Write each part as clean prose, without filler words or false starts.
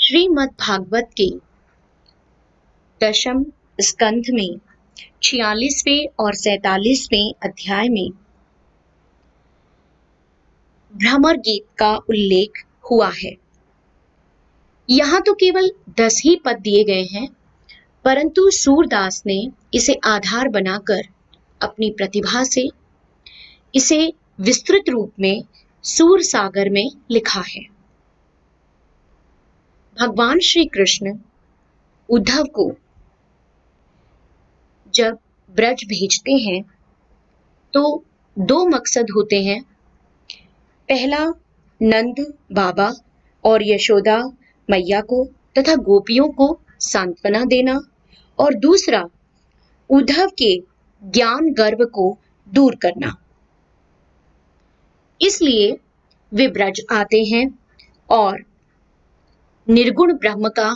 श्रीमद् भागवत के दशम स्कंध में 46वें और 47वें अध्याय में भ्रमर गीत का उल्लेख हुआ है। यहाँ तो केवल 10 ही पद दिए गए हैं, परंतु सूरदास ने इसे आधार बनाकर अपनी प्रतिभा से इसे विस्तृत रूप में सूर सागर में लिखा है। भगवान श्री कृष्ण उद्धव को जब ब्रज भेजते हैं तो 2 मकसद होते हैं। पहला, नंद बाबा और यशोदा मैया को तथा गोपियों को सांत्वना देना, और दूसरा, उद्धव के ज्ञान गर्व को दूर करना। इसलिए वे ब्रज आते हैं और निर्गुण ब्रह्म का,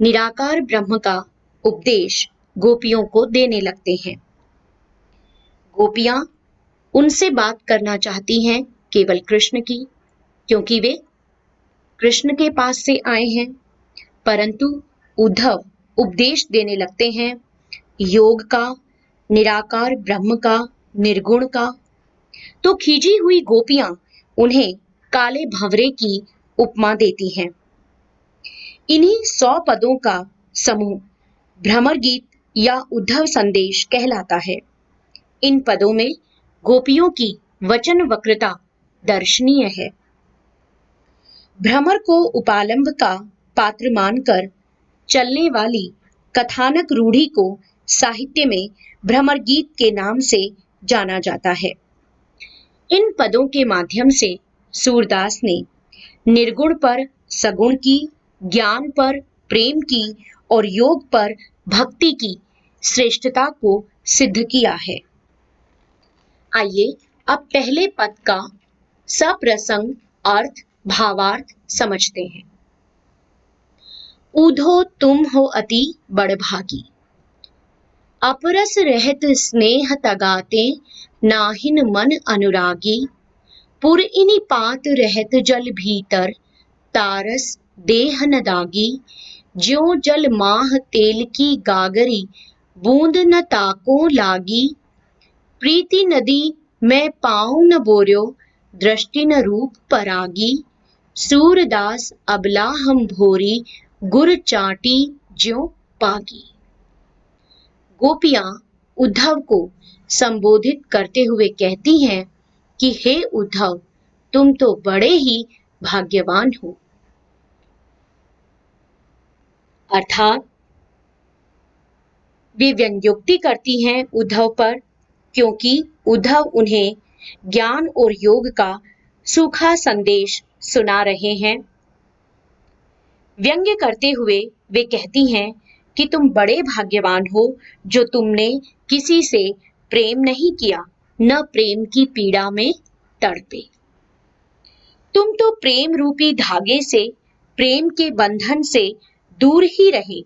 निराकार ब्रह्म का उपदेश गोपियों को देने लगते हैं। गोपियां उनसे बात करना चाहती हैं केवल कृष्ण की, क्योंकि वे कृष्ण के पास से आए हैं, परंतु उद्धव उपदेश देने लगते हैं योग का, निराकार ब्रह्म का, निर्गुण का। तो खींची हुई गोपियां उन्हें काले भंवरे की उपमा देती हैं। इन्हीं 100 पदों का समूह भ्रमर गीत या उद्धव संदेश कहलाता है। इन पदों में गोपियों की वचन वक्रता दर्शनीय है। भ्रमर को उपालंब का पात्र मानकर चलने वाली कथानक रूढ़ी को साहित्य में भ्रमर गीत के नाम से जाना जाता है। इन पदों के माध्यम से सूरदास ने निर्गुण पर सगुण की, ज्ञान पर प्रेम की और योग पर भक्ति की श्रेष्ठता को सिद्ध किया है। आइए अब पहले पद का सप्रसंग अर्थ भावार्थ समझते हैं। ऊधो तुम हो अति बड़भागी, अपरस रहत स्नेह तगाते, नाहिन मन अनुरागी, पुर इनि पात रहत जल भीतर, तारस देह न दागी, ज्यों जल माह तेल की गागरी, बूंद न ताको लागी, प्रीति नदी मैं पाऊं न बोर्यो, दृष्टि न रूप परागी, सूरदास अबला हम भोरी, गुर चाटी ज्यों पागी। गोपियां उद्धव को संबोधित करते हुए कहती हैं कि हे उद्धव, तुम तो बड़े ही भाग्यवान हो। अर्थात वे व्यंग्योक्ति करती हैं उद्धव पर, क्योंकि उद्धव उन्हें ज्ञान और योग का सूखा संदेश सुना रहे हैं। व्यंग्य करते हुए वे कहती हैं कि तुम बड़े भाग्यवान हो जो तुमने किसी से प्रेम नहीं किया, न प्रेम की पीड़ा में तड़पे। तुम तो प्रेम रूपी धागे से, प्रेम के बंधन से दूर ही रहे,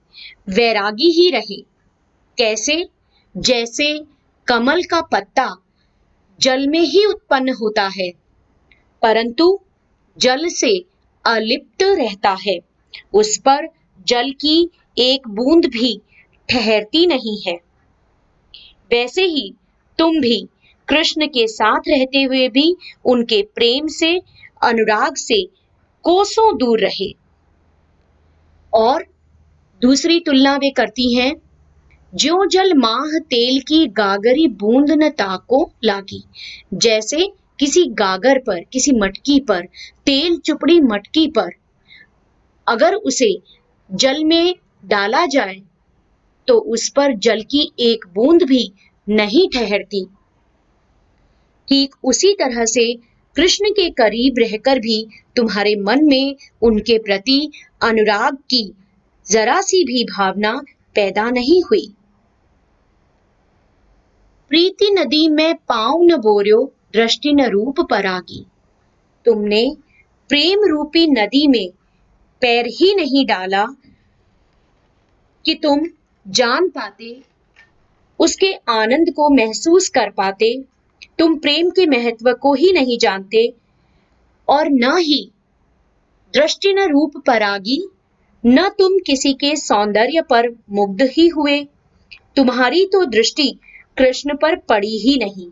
वैरागी ही रहे। कैसे? जैसे कमल का पत्ता जल में ही उत्पन्न होता है, परंतु जल से अलिप्त रहता है, उस पर जल की एक बूंद भी ठहरती नहीं है। वैसे ही तुम भी कृष्ण के साथ रहते हुए भी उनके प्रेम से, अनुराग से कोसों दूर रहे। और दूसरी तुलना वे करती हैं, ज्यों जल माह तेल की गागरी बूंद न ताको लागी। जैसे किसी गागर पर, किसी मटकी पर, तेल चुपड़ी मटकी पर अगर उसे जल में डाला जाए तो उस पर जल की एक बूंद भी नहीं ठहरती। ठीक उसी तरह से कृष्ण के करीब रहकर भी तुम्हारे मन में उनके प्रति अनुराग की जरा सी भी भावना पैदा नहीं हुई। प्रीति नदी में पाँव न बोर्यो, दृष्टि न रूप परागी। तुमने प्रेम रूपी नदी में पैर ही नहीं डाला कि तुम जान पाते, उसके आनंद को महसूस कर पाते। तुम प्रेम के महत्व को ही नहीं जानते और न ही दृष्टि न रूप परागी, न तुम किसी के सौंदर्य पर मुग्ध ही हुए, तुम्हारी तो दृष्टि कृष्ण पर पड़ी ही नहीं।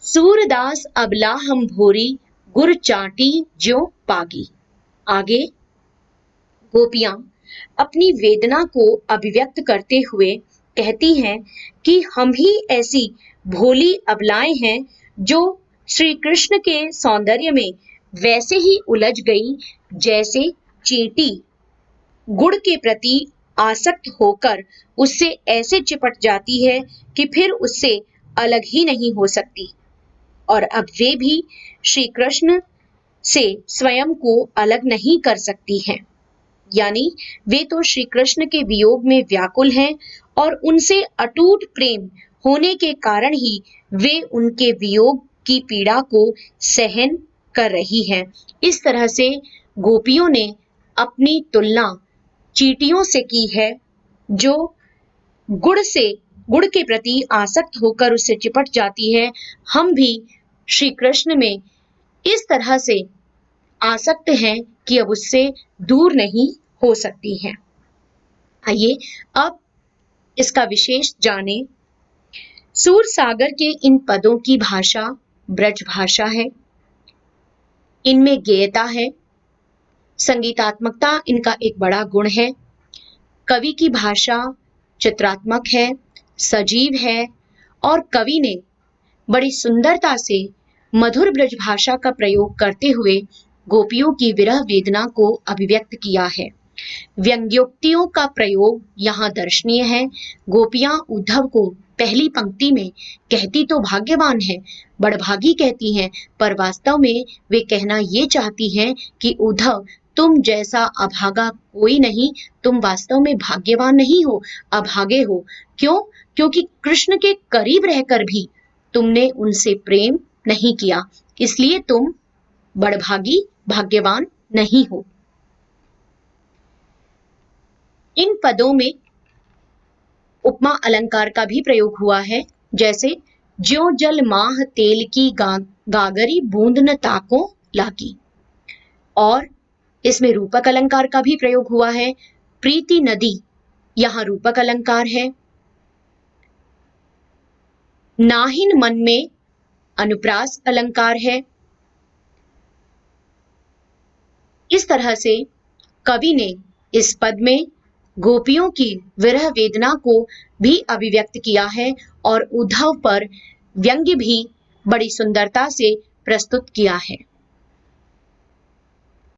सूरदास अबला हम भोरी, गुर चाटी ज्यों पागी। आगे गोपियां अपनी वेदना को अभिव्यक्त करते हुए कहती हैं कि हम ही ऐसी भोली अबलाएं हैं जो श्री कृष्ण के सौंदर्य में वैसे ही उलझ गई जैसे चींटी गुड़ के प्रति आसक्त होकर उससे ऐसे चिपट जाती है कि फिर उससे अलग ही नहीं हो सकती। और अब वे भी श्री कृष्ण से स्वयं को अलग नहीं कर सकती हैं। यानी वे तो श्री कृष्ण के वियोग में व्याकुल हैं और उनसे अटूट प्रेम होने के कारण ही वे उनके वियोग की पीड़ा को सहन कर रही हैं। इस तरह से गोपियों ने अपनी तुलना चींटियों से की है जो गुड़ के प्रति आसक्त होकर उससे चिपट जाती है। हम भी श्री कृष्ण में इस तरह से आसक्त हैं कि अब उससे दूर नहीं हो सकती हैं। आइए अब इसका विशेष जाने। सूर सागर के इन पदों की भाषा ब्रज भाषा है, इनमें गेयता है, संगीतात्मकता इनका एक बड़ा गुण है। कवि की भाषा चित्रात्मक है, सजीव है और कवि ने बड़ी सुंदरता से मधुर ब्रज भाषा का प्रयोग करते हुए गोपियों की विरह वेदना को अभिव्यक्त किया है। व्यंग्योक्तियों का प्रयोग यहाँ दर्शनीय है। गोपियां उद्धव को पहली पंक्ति में कहती तो भाग्यवान है, बड़भागी कहती हैं, पर वास्तव में वे कहना ये चाहती हैं कि उद्धव तुम जैसा अभागा कोई नहीं, तुम वास्तव में भाग्यवान नहीं हो, अभागे हो। क्यों? क्योंकि कृष्ण के करीब रहकर भी तुमने उनसे प्रेम नहीं किया, इसलिए तुम बड़भागी भाग्यवान नहीं हो। इन पदों में उपमा अलंकार का भी प्रयोग हुआ है, जैसे ज्यों जल माह तेल की गागरी बूंद न ताको लागी। और इसमें रूपक अलंकार का भी प्रयोग हुआ है। प्रीति नदी यहाँ रूपक अलंकार है। नाहिन मन में अनुप्रास अलंकार है। इस तरह से कवि ने इस पद में गोपियों की विरह वेदना को भी अभिव्यक्त किया है और उद्धव पर व्यंग्य भी बड़ी सुंदरता से प्रस्तुत किया है।